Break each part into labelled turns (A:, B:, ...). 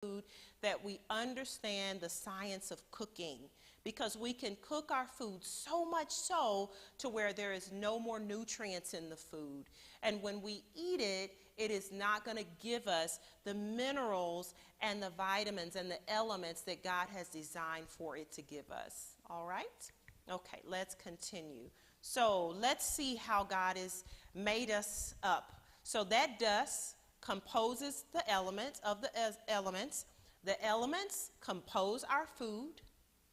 A: food that we understand the science of cooking, because we can cook our food so much so to where there is no more nutrients in the food. And when we eat it, it is not going to give us the minerals and the vitamins and the elements that God has designed for it to give us. All right? Okay, let's continue. So let's see how God has made us up. So that dust composes the elements of the elements. The elements compose our food.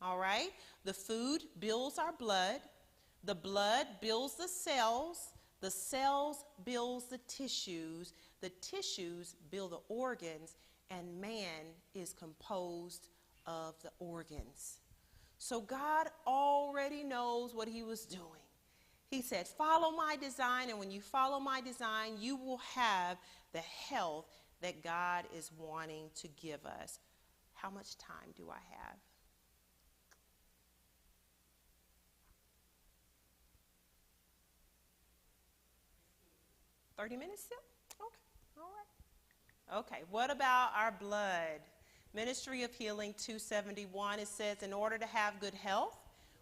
A: All right? The food builds our blood. The blood builds the cells. The cells builds the tissues. The tissues build the organs. And man is composed of the organs. So God already knows what he was doing. He said, follow my design, and when you follow my design, you will have the health that God is wanting to give us. How much time do I have? 30 minutes still? Okay, all right. Okay, what about our blood? Ministry of Healing 271, it says, in order to have good health,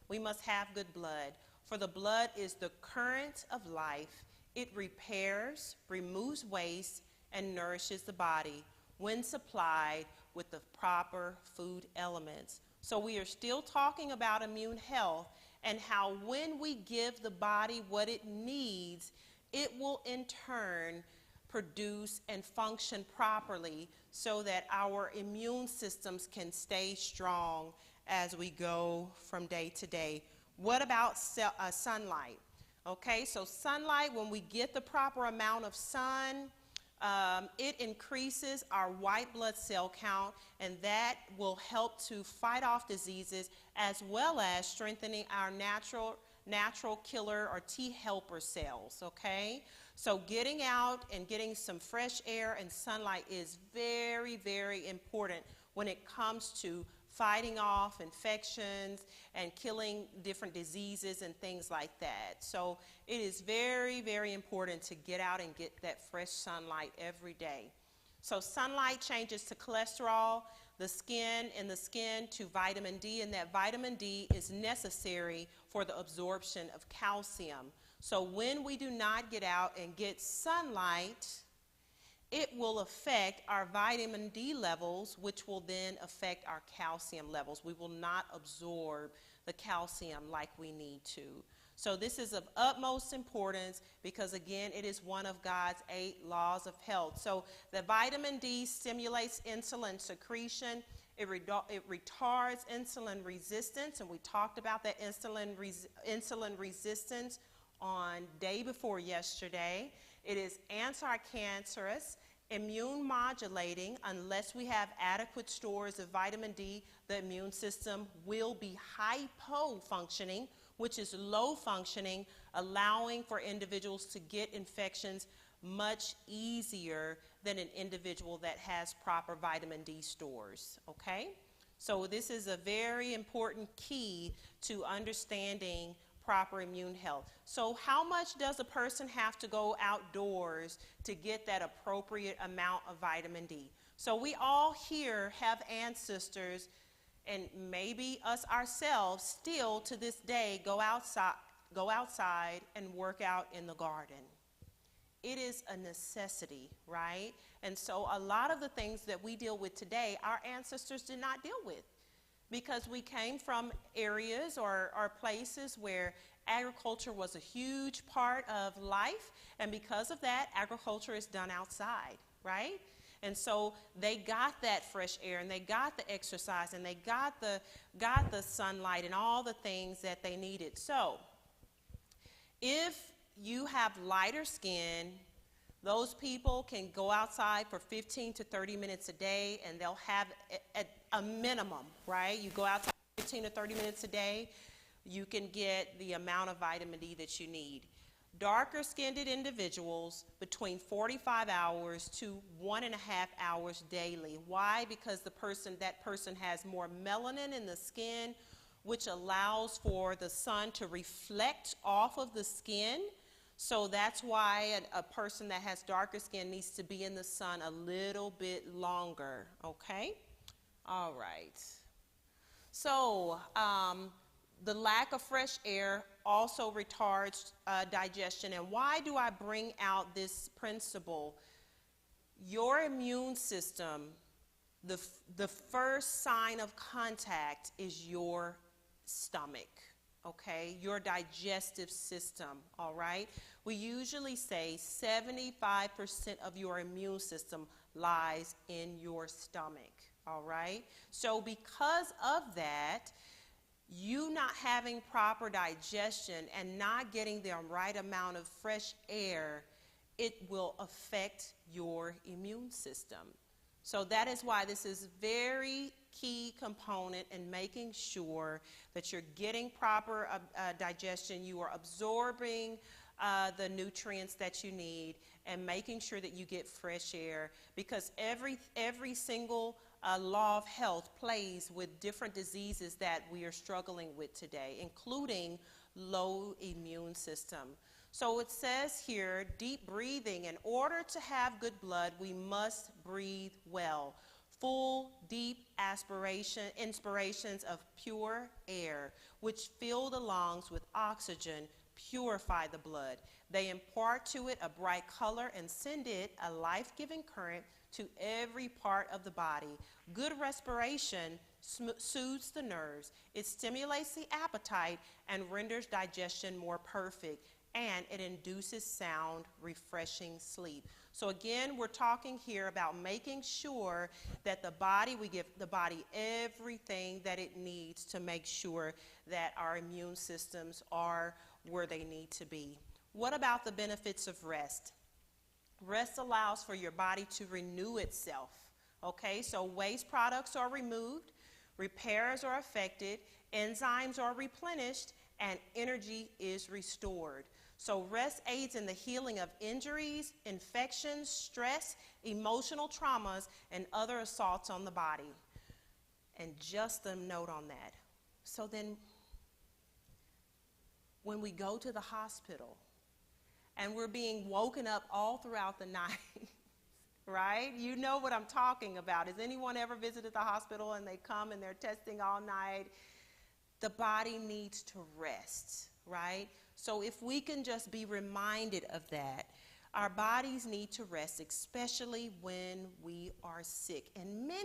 A: we must have good blood. For the blood is the current of life. It repairs, removes waste, and nourishes the body when supplied with the proper food elements. So we are still talking about immune health and how when we give the body what it needs, it will in turn produce and function properly so that our immune systems can stay strong as we go from day to day. What about sunlight? Okay, so sunlight, when we get the proper amount of sun, it increases our white blood cell count, and that will help to fight off diseases as well as strengthening our natural killer or T helper cells, okay? So getting out and getting some fresh air and sunlight is very, very important when it comes to fighting off infections and killing different diseases and things like that. So it is very, very important to get out and get that fresh sunlight every day. So sunlight changes to cholesterol, the skin to vitamin D, and that vitamin D is necessary for the absorption of calcium. So when we do not get out and get sunlight, it will affect our vitamin D levels, which will then affect our calcium levels. We will not absorb the calcium like we need to. So this is of utmost importance because, again, it is one of God's 8 laws of health. So the vitamin D stimulates insulin secretion. It retards insulin resistance, and we talked about that insulin resistance on day before yesterday. It is anti-cancerous, immune modulating. Unless we have adequate stores of vitamin D, the immune system will be hypo-functioning, which is low functioning, allowing for individuals to get infections much easier than an individual that has proper vitamin D stores, okay? So this is a very important key to understanding proper immune health. So how much does a person have to go outdoors to get that appropriate amount of vitamin D? So we all here have ancestors, and maybe us ourselves still to this day go outside and work out in the garden. It is a necessity, right? And so a lot of the things that we deal with today, our ancestors did not deal with, because we came from areas or places where agriculture was a huge part of life, and because of that, agriculture is done outside, right? And so they got that fresh air, and they got the exercise, and they got the sunlight and all the things that they needed. So if you have lighter skin, those people can go outside for 15 to 30 minutes a day, and they'll have a minimum, right? You go outside 15 to 30 minutes a day, you can get the amount of vitamin D that you need. Darker skinned individuals, between 45 hours to 1.5 hours daily. Why? Because that person has more melanin in the skin, which allows for the sun to reflect off of the skin. So that's why a person that has darker skin needs to be in the sun a little bit longer, okay? All right. So the lack of fresh air also retards digestion. And why do I bring out this principle? Your immune system, the first sign of contact is your stomach, okay? Your digestive system, all right? We usually say 75% of your immune system lies in your stomach, all right? So because of that, you not having proper digestion and not getting the right amount of fresh air, it will affect your immune system. So that is why this is very key component in making sure that you're getting proper digestion, you are absorbing the nutrients that you need, and making sure that you get fresh air, because every single law of health plays with different diseases that we are struggling with today, including low immune system. So it says here, deep breathing. In order to have good blood, we must breathe well. Full, deep inspirations of pure air, which fill the lungs with oxygen, purify the blood. They impart to it a bright color and send it a life-giving current to every part of the body. Good respiration soothes the nerves. It stimulates the appetite and renders digestion more perfect. And it induces sound, refreshing sleep. So again, we're talking here about making sure that we give the body everything that it needs to make sure that our immune systems are where they need to be. What about the benefits of rest? Rest allows for your body to renew itself. Okay, so waste products are removed, repairs are effected, enzymes are replenished, and energy is restored. So rest aids in the healing of injuries, infections, stress, emotional traumas, and other assaults on the body. And just a note on that. So then, when we go to the hospital and we're being woken up all throughout the night, right? You know what I'm talking about. Has anyone ever visited the hospital and they come and they're testing all night? The body needs to rest, right? So if we can just be reminded of that, our bodies need to rest, especially when we are sick. And many